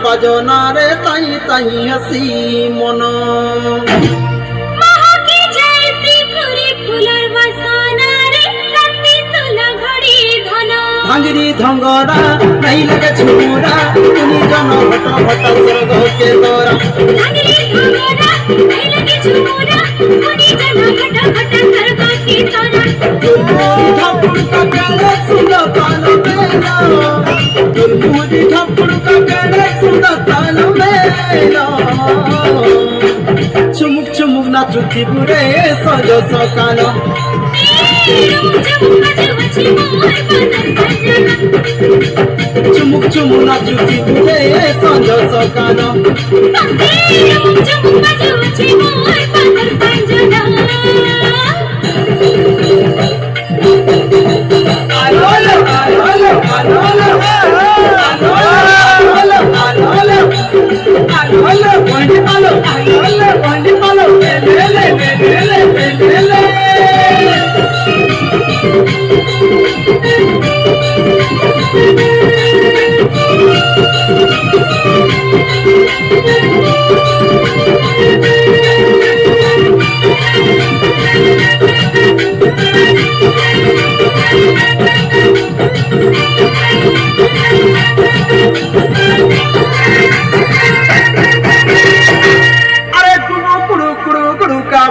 बाजनारे ताई ताई हसी मन भांगिरी धंगरा नहीं लगे छुरा उनी जन भट भट स्वर्ग के दौरा भांगिरी धंगरा नहीं लगे छुरा उनी जन भट भट स्वर्ग के दौरा धपुड़ का गले सुनो कान मेला मुदी धपुड़ का गले सुनो कान मेला चुमुक चुमुक नाचुती बुरे सजो सकानो चुमुक चुमुक नाचुती बुरे सजो सकानो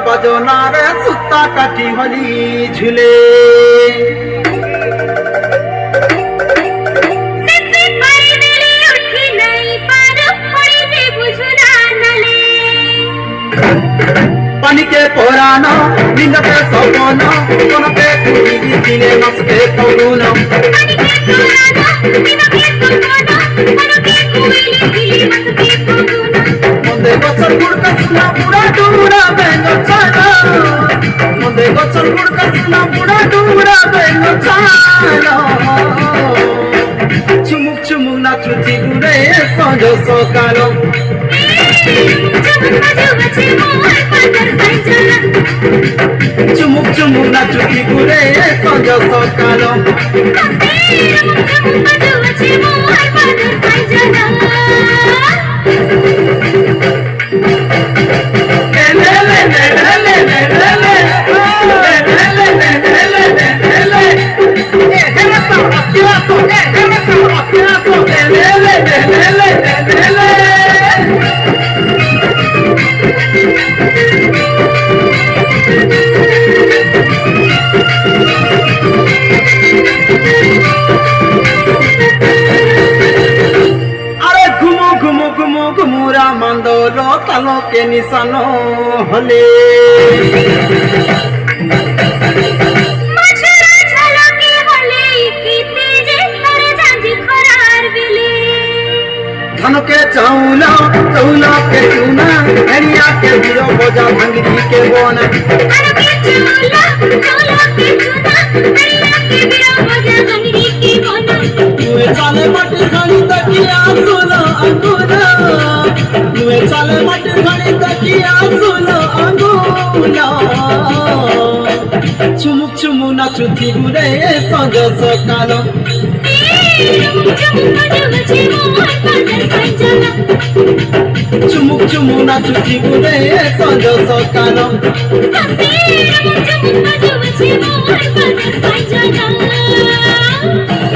बजनारे सुता काठी होली झूले पानी के पोरानो नींद के सपन कोन पे कुड़ी दिने मस के फगुन पानी के पोरानो नींद के सपन कोन पे कुड़ी दिने मस के फगुन मुंदे गछर गुड़ कसना पूरा डूरा बेंगो छाना मुंदे गछर गुड़ कसना पूरा डूरा बेंगो छाना चुमुक चुमुक नाचुती गुरे सजो सकालो चुमुक चुमुक नाचुती गुरे सजो सकालो তালকে নিশানো হলে ধানকে চাউল চাউলকে চুনা হেরিয়াকে বীর বজা ভাঙ্গি কে বনা তুই চালে মাটি খানি তাকিয়া সোনা আঙ্গুনা তুই চালে মাটি খানি তাকিয়া সোনা আঙ্গুনা চুমুক চুমু নাচুতি গুরে সঞ্জ সকাল চুমুক চুমু নাচুতি গুরে সঞ্জ সকাল Thank you.